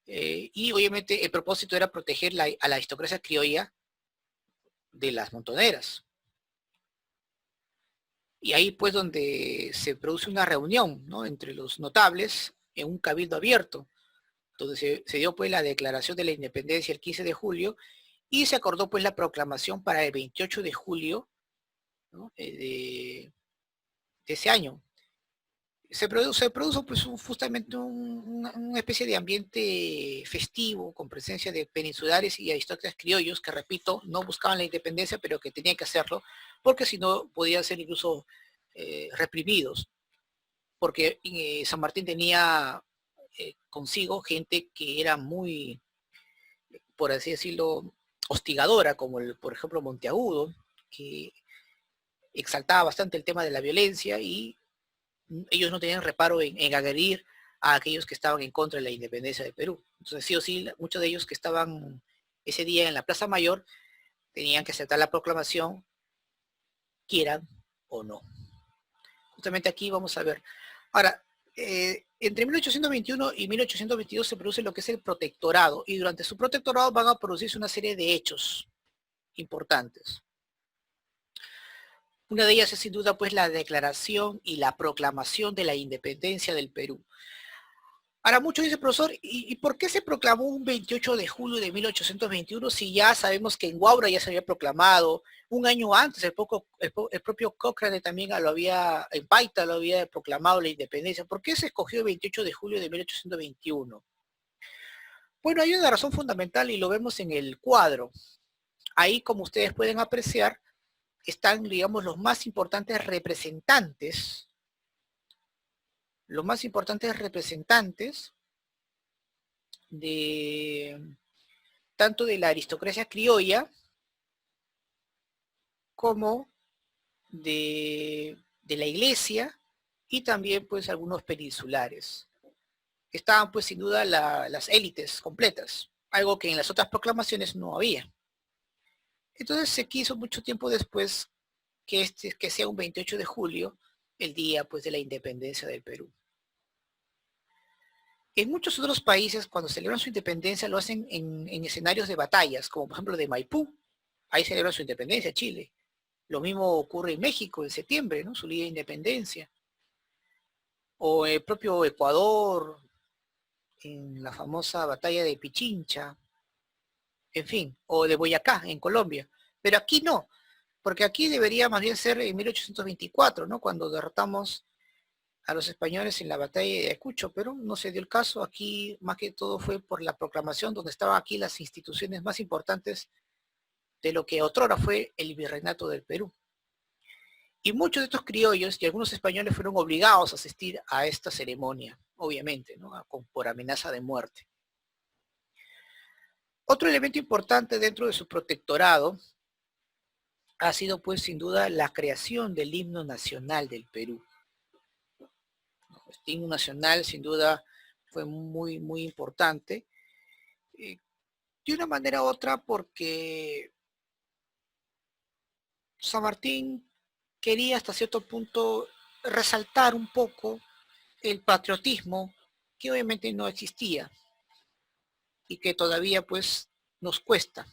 A: Y obviamente el propósito era proteger a la aristocracia criolla de las montoneras. Y ahí pues donde se produce una reunión, ¿no?, entre los notables en un cabildo abierto, donde se dio pues la declaración de la independencia el 15 de julio y se acordó pues la proclamación para el 28 de julio, ¿no?, de ese año. Se produjo pues justamente una especie de ambiente festivo con presencia de peninsulares y aristócratas criollos que, repito, no buscaban la independencia, pero que tenían que hacerlo, porque si no podían ser incluso reprimidos, porque San Martín tenía consigo gente que era muy, por así decirlo, hostigadora, como por ejemplo Monteagudo, que exaltaba bastante el tema de la violencia y ellos no tenían reparo en agredir a aquellos que estaban en contra de la independencia de Perú. Entonces sí o sí, muchos de ellos que estaban ese día en la Plaza Mayor tenían que aceptar la proclamación, quieran o no. Justamente aquí vamos a ver. Ahora, entre 1821 y 1822 se produce lo que es el protectorado, y durante su protectorado van a producirse una serie de hechos importantes. Una de ellas es sin duda pues la declaración y la proclamación de la independencia del Perú. Ahora, muchos dicen, profesor, ¿y por qué se proclamó un 28 de julio de 1821 si ya sabemos que en Huaura ya se había proclamado? Un año antes, el propio Cochrane también lo había, en Paita lo había proclamado la independencia. ¿Por qué se escogió el 28 de julio de 1821? Bueno, hay una razón fundamental y lo vemos en el cuadro. Ahí, como ustedes pueden apreciar, están, digamos, los más importantes representantes de tanto de la aristocracia criolla como de la iglesia y también pues algunos peninsulares. Estaban pues sin duda las élites completas, algo que en las otras proclamaciones no había. Entonces se quiso mucho tiempo después que sea un 28 de julio, el día pues de la independencia del Perú. En muchos otros países, cuando celebran su independencia, lo hacen en escenarios de batallas, como por ejemplo de Maipú. Ahí celebran su independencia, Chile. Lo mismo ocurre en México en septiembre, ¿no? Su día de independencia. O el propio Ecuador, en la famosa batalla de Pichincha, en fin, o de Boyacá, en Colombia. Pero aquí no, porque aquí debería más bien ser en 1824, ¿no? Cuando derrotamos a los españoles en la batalla de Ayacucho, pero no se dio el caso. Aquí más que todo fue por la proclamación donde estaban aquí las instituciones más importantes de lo que otrora fue el virreinato del Perú. Y muchos de estos criollos y algunos españoles fueron obligados a asistir a esta ceremonia, obviamente, ¿no? Por amenaza de muerte. Otro elemento importante dentro de su protectorado ha sido pues sin duda la creación del himno nacional del Perú. Este himno nacional sin duda fue muy, muy importante. De una manera u otra porque San Martín quería hasta cierto punto resaltar un poco el patriotismo que obviamente no existía y que todavía pues nos cuesta.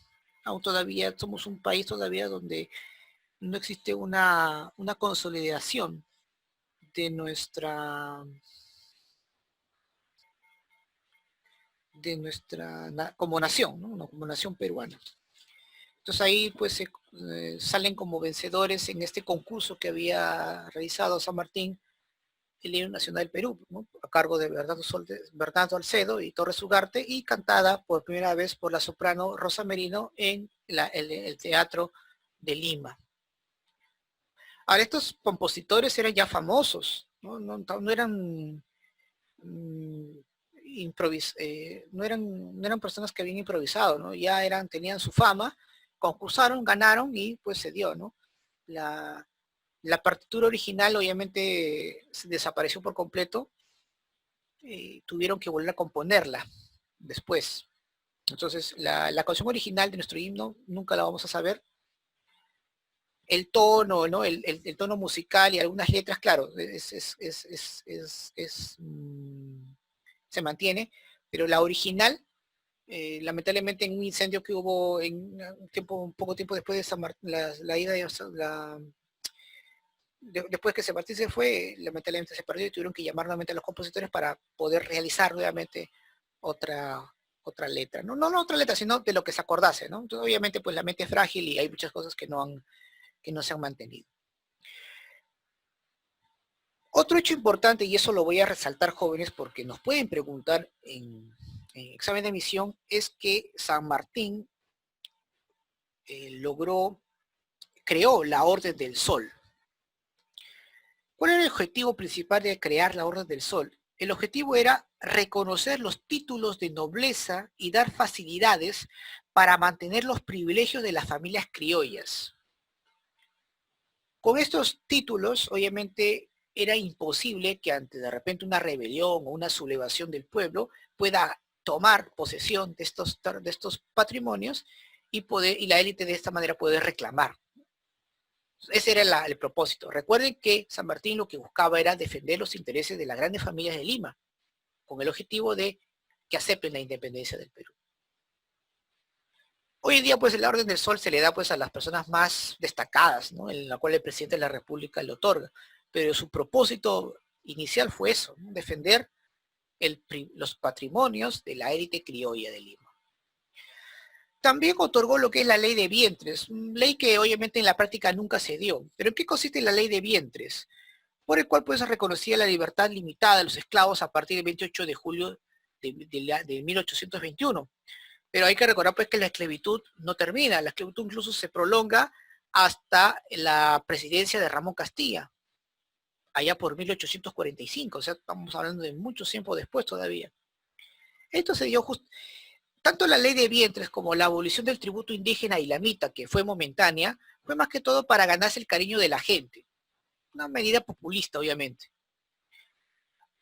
A: Aún todavía somos un país todavía donde no existe una consolidación de nuestra como nación, ¿no? Como nación peruana. Entonces ahí pues salen como vencedores en este concurso que había realizado San Martín, el himno nacional del Perú, ¿no? A cargo de Bernardo Alcedo y Torres Ugarte, y cantada por primera vez por la soprano Rosa Merino en el Teatro de Lima. Ahora, estos compositores eran ya famosos, no eran no eran personas que habían improvisado, ¿no? Ya tenían su fama, concursaron, ganaron y pues se dio, ¿no? La partitura original obviamente desapareció por completo, tuvieron que volver a componerla después. Entonces, la canción original de nuestro himno nunca la vamos a saber. El tono, ¿no? El tono musical y algunas letras, claro, se mantiene, pero la original, lamentablemente en un incendio que hubo un poco tiempo después de la ida de después que San Martín se fue, lamentablemente se perdió y tuvieron que llamar nuevamente a los compositores para poder realizar nuevamente otra letra. No otra letra, sino de lo que se acordase, ¿no? Entonces, obviamente, pues la mente es frágil y hay muchas cosas que no se han mantenido. Otro hecho importante, y eso lo voy a resaltar, jóvenes, porque nos pueden preguntar en examen de admisión, es que San Martín creó la Orden del Sol. ¿Cuál era el objetivo principal de crear la Orden del Sol? El objetivo era reconocer los títulos de nobleza y dar facilidades para mantener los privilegios de las familias criollas. Con estos títulos, obviamente, era imposible que ante de repente una rebelión o una sublevación del pueblo pueda tomar posesión de estos patrimonios y la élite de esta manera poder reclamar. Ese era el propósito. Recuerden que San Martín lo que buscaba era defender los intereses de las grandes familias de Lima, con el objetivo de que acepten la independencia del Perú. Hoy en día, pues, la Orden del Sol se le da pues a las personas más destacadas, ¿no? En la cual el presidente de la República le otorga. Pero su propósito inicial fue eso, ¿no? Defender los patrimonios de la élite criolla de Lima. También otorgó lo que es la ley de vientres, ley que obviamente en la práctica nunca se dio. ¿Pero en qué consiste la ley de vientres? Por el cual pues se reconocía la libertad limitada de los esclavos a partir del 28 de julio de 1821. Pero hay que recordar pues que la esclavitud no termina, la esclavitud incluso se prolonga hasta la presidencia de Ramón Castilla, allá por 1845, o sea, estamos hablando de mucho tiempo después todavía. Esto se dio tanto la ley de vientres como la abolición del tributo indígena y lamita, que fue momentánea, fue más que todo para ganarse el cariño de la gente. Una medida populista, obviamente.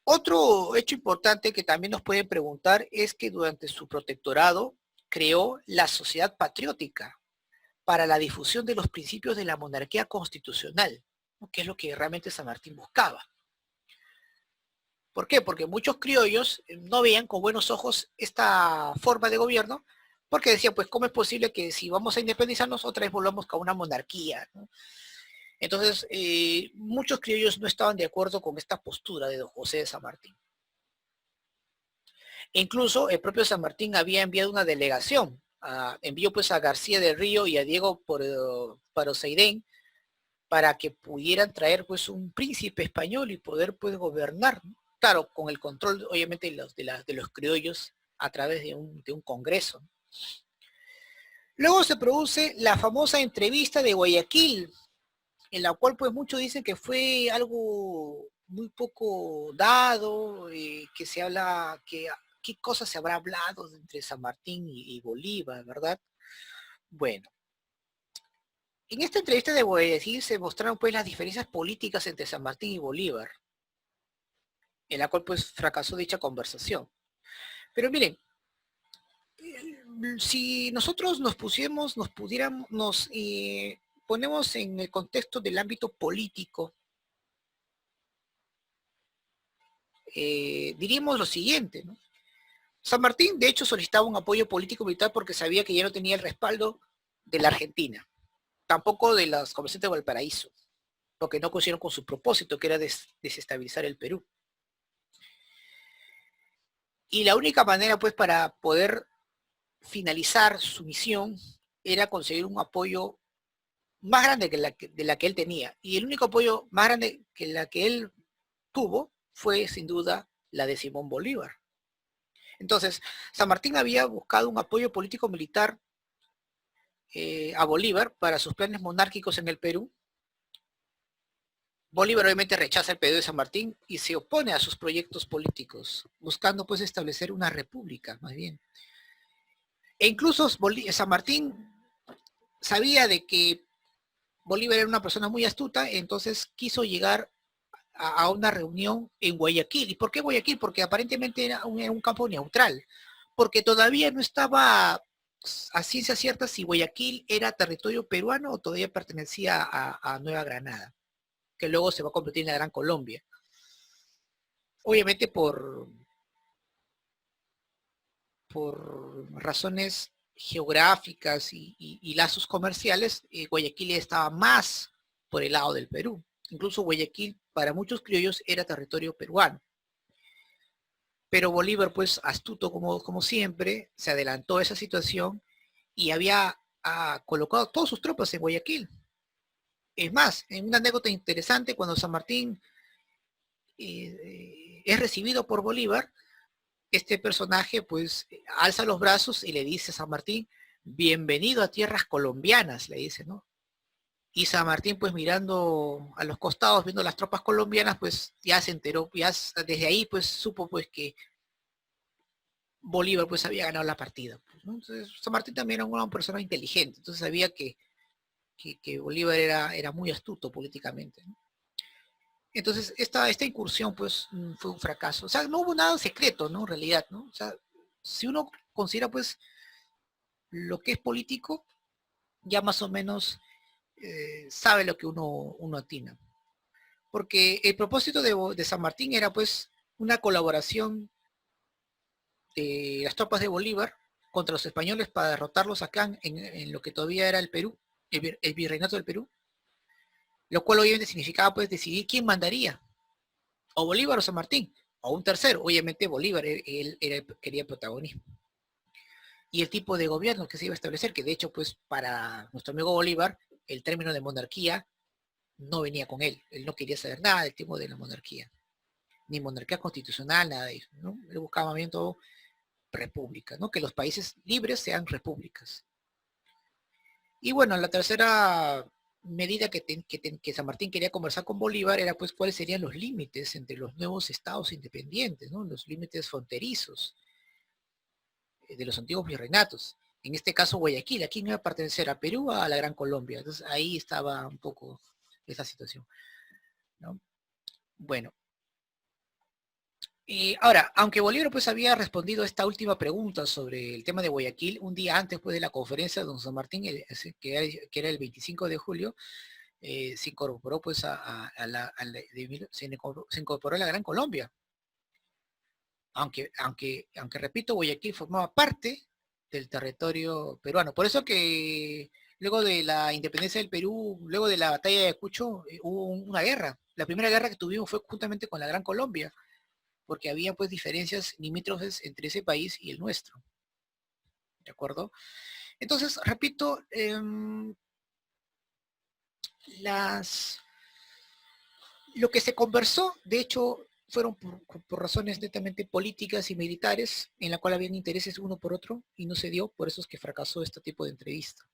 A: Otro hecho importante que también nos pueden preguntar es que durante su protectorado creó la Sociedad Patriótica para la difusión de los principios de la monarquía constitucional, ¿no? Que es lo que realmente San Martín buscaba. ¿Por qué? Porque muchos criollos no veían con buenos ojos esta forma de gobierno, porque decían, pues, ¿cómo es posible que si vamos a independizarnos otra vez volvamos a una monarquía, ¿no? Entonces, muchos criollos no estaban de acuerdo con esta postura de don José de San Martín. E incluso el propio San Martín había enviado una delegación, envió pues a García del Río y a Diego Paroseidén para que pudieran traer pues un príncipe español y poder pues gobernar, ¿no? Claro, con el control obviamente de los criollos a través de un congreso. Luego se produce la famosa entrevista de Guayaquil, en la cual pues muchos dicen que fue algo muy poco dado, que se habla, qué cosas se habrá hablado entre San Martín y Bolívar, ¿verdad? Bueno, en esta entrevista de Guayaquil se mostraron pues las diferencias políticas entre San Martín y Bolívar, en la cual pues fracasó dicha conversación. Pero miren, si nosotros ponemos en el contexto del ámbito político, diríamos lo siguiente, ¿no? San Martín, de hecho, solicitaba un apoyo político militar porque sabía que ya no tenía el respaldo de la Argentina, tampoco de los comerciantes de Valparaíso, porque no consiguieron con su propósito, que era desestabilizar el Perú. Y la única manera, pues, para poder finalizar su misión era conseguir un apoyo más grande de la que él tenía. Y el único apoyo más grande que la que él tuvo fue, sin duda, la de Simón Bolívar. Entonces, San Martín había buscado un apoyo político-militar a Bolívar para sus planes monárquicos en el Perú. Bolívar obviamente rechaza el pedido de San Martín y se opone a sus proyectos políticos, buscando pues establecer una república, más bien. E incluso San Martín sabía de que Bolívar era una persona muy astuta, entonces quiso llegar a una reunión en Guayaquil. ¿Y por qué Guayaquil? Porque aparentemente era un campo neutral, porque todavía no estaba a ciencia cierta si Guayaquil era territorio peruano o todavía pertenecía a Nueva Granada, que luego se va a convertir en la Gran Colombia. Obviamente por razones geográficas y lazos comerciales, Guayaquil estaba más por el lado del Perú. Incluso Guayaquil para muchos criollos era territorio peruano. Pero Bolívar, pues astuto como siempre, se adelantó a esa situación y había colocado todas sus tropas en Guayaquil. Es más, en una anécdota interesante, cuando San Martín es recibido por Bolívar, este personaje pues alza los brazos y le dice a San Martín, bienvenido a tierras colombianas, le dice, ¿no? Y San Martín pues mirando a los costados, viendo las tropas colombianas, pues ya se enteró, ya desde ahí pues supo pues que Bolívar pues había ganado la partida, pues, ¿no? Entonces San Martín también era una persona inteligente, entonces sabía que Bolívar era muy astuto políticamente, ¿no? Entonces esta incursión pues fue un fracaso, o sea, no hubo nada secreto, ¿no? En realidad, ¿no? O sea, si uno considera pues lo que es político, ya más o menos sabe lo que uno atina. Porque el propósito de San Martín era pues una colaboración de las tropas de Bolívar contra los españoles para derrotarlos acá en lo que todavía era el Perú, el virreinato del Perú, lo cual obviamente significaba pues decidir quién mandaría, o Bolívar o San Martín, o un tercero. Obviamente Bolívar, quería protagonismo. Y el tipo de gobierno que se iba a establecer, que de hecho, pues, para nuestro amigo Bolívar, el término de monarquía no venía con él. Él no quería saber nada del tema de la monarquía, ni monarquía constitucional, nada de eso, ¿no? Él buscaba bien todo república, ¿no? Que los países libres sean repúblicas. Y bueno, la tercera medida que San Martín quería conversar con Bolívar era pues cuáles serían los límites entre los nuevos estados independientes, ¿no? Los límites fronterizos de los antiguos virreinatos. En este caso Guayaquil, ¿a quién iba a pertenecer? ¿A Perú o a la Gran Colombia? Entonces ahí estaba un poco esa situación, ¿no? Bueno, ahora, aunque Bolívar pues había respondido a esta última pregunta sobre el tema de Guayaquil un día antes pues, de la conferencia de don San Martín, que era el 25 de julio, se incorporó pues se incorporó a la Gran Colombia. Aunque repito, Guayaquil formaba parte del territorio peruano. Por eso que luego de la independencia del Perú, luego de la batalla de Ayacucho, hubo una guerra. La primera guerra que tuvimos fue justamente con la Gran Colombia, porque había pues diferencias limítrofes entre ese país y el nuestro. ¿De acuerdo? Entonces, repito, lo que se conversó, de hecho, fueron por razones netamente políticas y militares, en la cual habían intereses uno por otro, y no se dio, por eso es que fracasó este tipo de entrevista.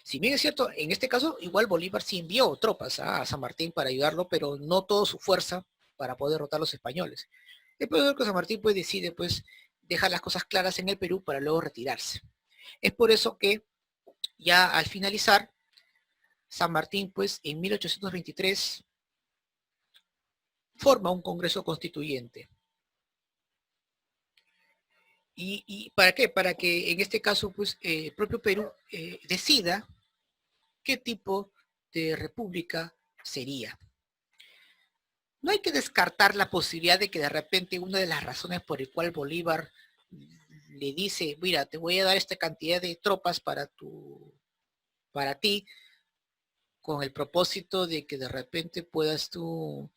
A: Si bien es cierto, en este caso, igual Bolívar sí envió tropas a San Martín para ayudarlo, pero no toda su fuerza para poder derrotar a los españoles. El problema que San Martín pues decide pues dejar las cosas claras en el Perú para luego retirarse. Es por eso que ya al finalizar, San Martín pues en 1823 forma un Congreso Constituyente. ¿Y para qué? Para que en este caso pues el propio Perú decida qué tipo de república sería. No hay que descartar la posibilidad de que de repente una de las razones por el cual Bolívar le dice, mira, te voy a dar esta cantidad de tropas para ti, con el propósito de que de repente puedas tú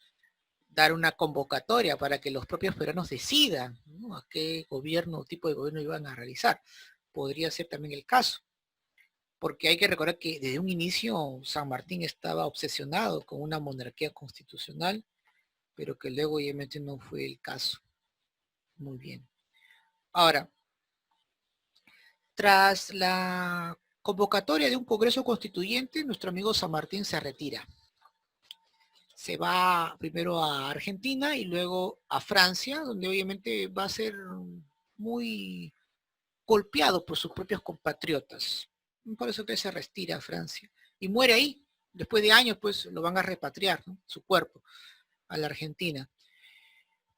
A: dar una convocatoria para que los propios peruanos decidan, ¿no?, a qué gobierno o tipo de gobierno iban a realizar. Podría ser también el caso, porque hay que recordar que desde un inicio San Martín estaba obsesionado con una monarquía constitucional, pero que luego obviamente no fue el caso. Muy bien. Ahora, tras la convocatoria de un Congreso Constituyente, nuestro amigo San Martín se retira. Se va primero a Argentina y luego a Francia, donde obviamente va a ser muy golpeado por sus propios compatriotas. Por eso que se retira a Francia. Y muere ahí. Después de años, pues lo van a repatriar, ¿no?, su cuerpo a la Argentina.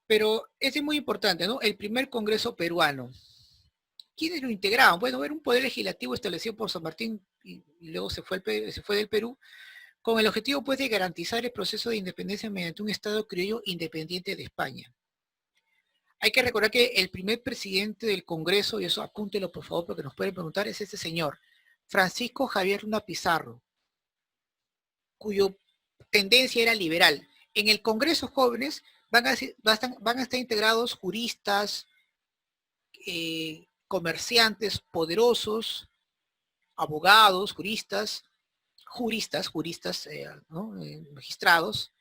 A: Pero es muy importante, ¿no? El primer Congreso peruano. ¿Quiénes lo integraban? Bueno, era un poder legislativo establecido por San Martín y luego se fue del Perú, con el objetivo pues de garantizar el proceso de independencia mediante un Estado criollo independiente de España. Hay que recordar que el primer presidente del Congreso, y eso apúntelo por favor porque nos pueden preguntar, es este señor, Francisco Javier Luna Pizarro, cuyo tendencia era liberal. En el Congreso jóvenes van a estar integrados juristas, comerciantes poderosos, abogados, juristas, ¿no?, magistrados,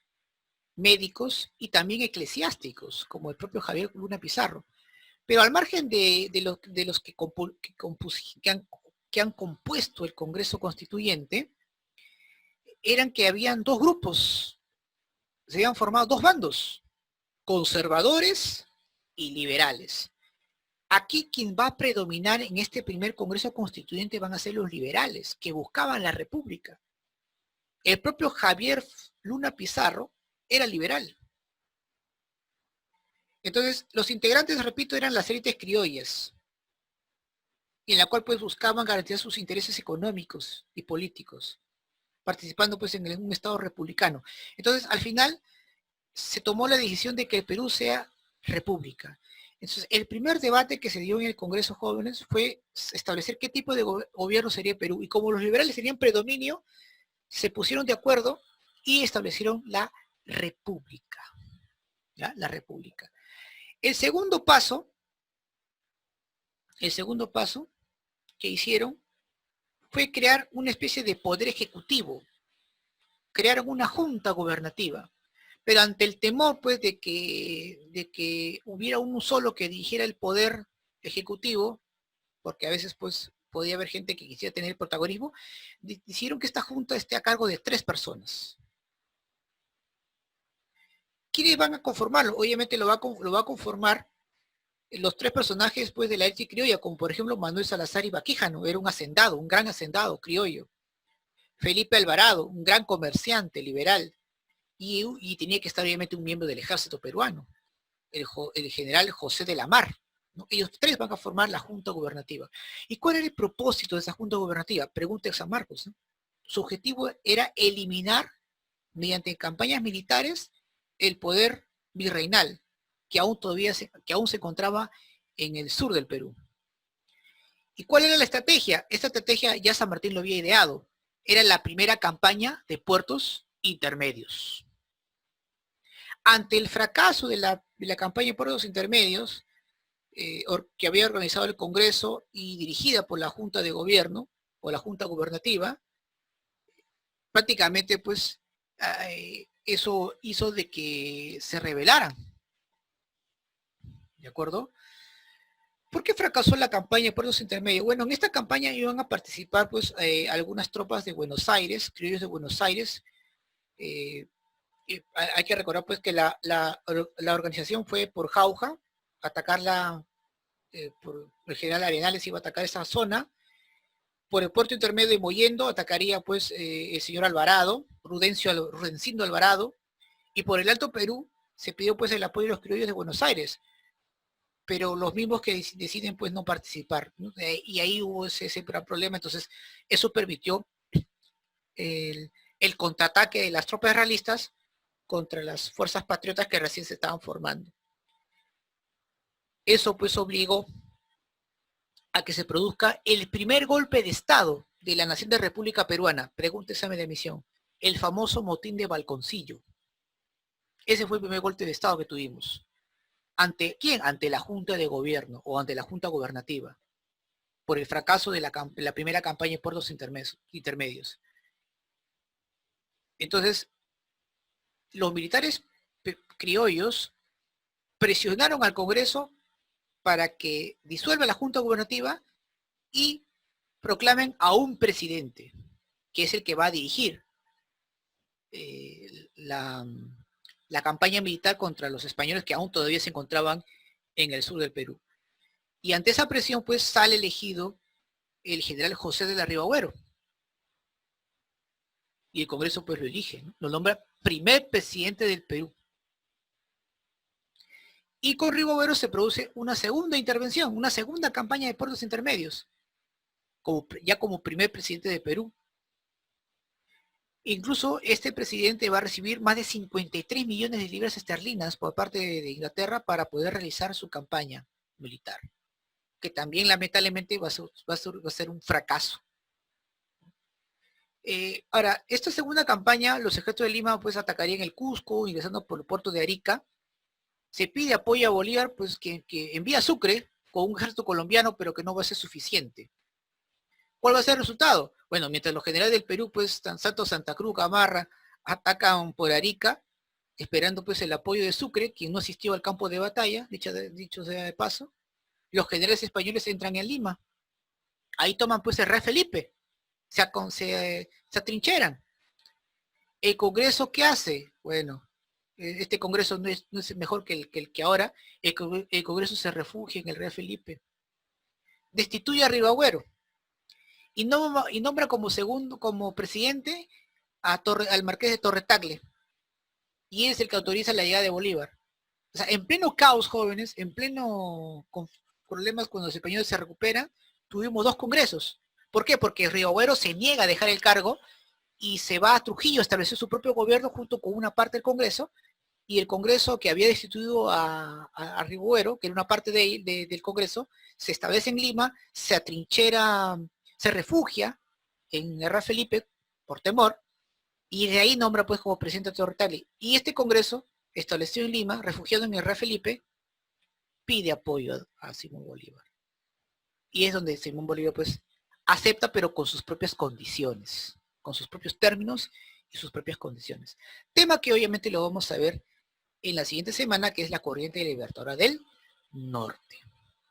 A: médicos y también eclesiásticos, como el propio Javier Luna Pizarro. Pero al margen de los que han compuesto el Congreso Constituyente, eran que habían dos grupos, se habían formado dos bandos, conservadores y liberales. Aquí quien va a predominar en este primer Congreso Constituyente van a ser los liberales, que buscaban la república. El propio Javier Luna Pizarro era liberal. Entonces, los integrantes, repito, eran las élites criollas, en la cual pues buscaban garantizar sus intereses económicos y políticos, participando pues en un Estado republicano. Entonces, al final, se tomó la decisión de que el Perú sea república. Entonces, el primer debate que se dio en el Congreso Jóvenes fue establecer qué tipo de gobierno sería Perú. Y como los liberales tenían predominio, se pusieron de acuerdo y establecieron la república. ¿Ya? La república. El segundo paso que hicieron fue crear una especie de poder ejecutivo, crearon una junta gubernativa, pero ante el temor pues de que hubiera uno solo que dirigiera el poder ejecutivo, porque a veces pues podía haber gente que quisiera tener el protagonismo, hicieron que esta junta esté a cargo de 3 personas. ¿Quiénes van a conformarlo? Obviamente lo va a conformar los 3 personajes pues de la élite criolla, como por ejemplo Manuel Salazar y Baquíjano, era un hacendado, un gran hacendado criollo. Felipe Alvarado, un gran comerciante liberal, y tenía que estar obviamente un miembro del ejército peruano, el general José de la Mar, ¿no? Ellos 3 van a formar la junta gubernativa. ¿Y cuál era el propósito de esa junta gubernativa? Pregunta San Marcos, ¿no? Su objetivo era eliminar, mediante campañas militares, el poder virreinal, que aún se encontraba en el sur del Perú. ¿Y cuál era la estrategia? Esta estrategia ya San Martín lo había ideado. Era la primera campaña de puertos intermedios. Ante el fracaso de la campaña de puertos intermedios, que había organizado el Congreso y dirigida por la Junta de Gobierno, o la Junta Gubernativa, prácticamente pues eso hizo de que se rebelaran. ¿De acuerdo? ¿Por qué fracasó la campaña de puertos intermedios? Bueno, en esta campaña iban a participar pues algunas tropas de Buenos Aires, criollos de Buenos Aires. Hay que recordar pues que la organización fue por Jauja, atacarla, por el general Arenales iba a atacar esa zona. Por el puerto intermedio de Mollendo atacaría pues el señor Alvarado, Rudencindo Alvarado, y por el Alto Perú se pidió pues el apoyo de los criollos de Buenos Aires, pero los mismos que deciden pues no participar, ¿no? Y ahí hubo ese gran problema. Entonces eso permitió el contraataque de las tropas realistas contra las fuerzas patriotas que recién se estaban formando. Eso pues obligó a que se produzca el primer golpe de Estado de la nación de República Peruana. Pregunta examen de admisión. El famoso motín de Balconcillo. Ese fue el primer golpe de Estado que tuvimos. ¿Ante quién? Ante la Junta de Gobierno o ante la Junta Gubernativa, por el fracaso de la primera campaña de puertos intermedios. Entonces, los militares criollos presionaron al Congreso para que disuelva la Junta Gubernativa y proclamen a un presidente, que es el que va a dirigir la campaña militar contra los españoles que aún todavía se encontraban en el sur del Perú. Y ante esa presión, pues, sale elegido el general José de la Ribabuero. Y el Congreso, pues, lo elige, ¿no? Lo nombra primer presidente del Perú. Y con Ribabuero se produce una segunda intervención, una segunda campaña de puertos intermedios, ya como primer presidente de Perú. Incluso este presidente va a recibir más de 53 millones de libras esterlinas por parte de Inglaterra para poder realizar su campaña militar, que también lamentablemente va a ser un fracaso. Ahora, esta segunda campaña, los ejércitos de Lima pues atacarían el Cusco, ingresando por el puerto de Arica. Se pide apoyo a Bolívar, pues que envía a Sucre con un ejército colombiano, pero que no va a ser suficiente. ¿Cuál va a ser el resultado? Bueno, mientras los generales del Perú, pues Santos Santa Cruz, Gamarra, atacan por Arica, esperando pues el apoyo de Sucre, quien no asistió al campo de batalla, dicho sea de paso, los generales españoles entran en Lima. Ahí toman pues el Rey Felipe, se atrincheran. ¿El Congreso qué hace? Bueno, este Congreso no es mejor que el que ahora. El Congreso se refugia en el Rey Felipe. Destituye a Ribabuero y nombra como presidente al marqués de Torretagle, y es el que autoriza la llegada de Bolívar. O sea, en pleno caos, jóvenes, en pleno con problemas cuando los españoles se recuperan, tuvimos 2 congresos. ¿Por qué? Porque Ribabuero se niega a dejar el cargo y se va a Trujillo a establecer su propio gobierno junto con una parte del Congreso, y el Congreso que había destituido a Ribabuero, que era una parte del Congreso, se establece en Lima, se atrinchera, se refugia en Herrera Felipe por temor, y de ahí nombra pues como presidente a Torretali. Y este Congreso, establecido en Lima, refugiado en Herrera Felipe, pide apoyo a Simón Bolívar. Y es donde Simón Bolívar pues acepta, pero con sus propias condiciones, con sus propios términos y sus propias condiciones. Tema que obviamente lo vamos a ver en la siguiente semana, que es la corriente libertadora del norte.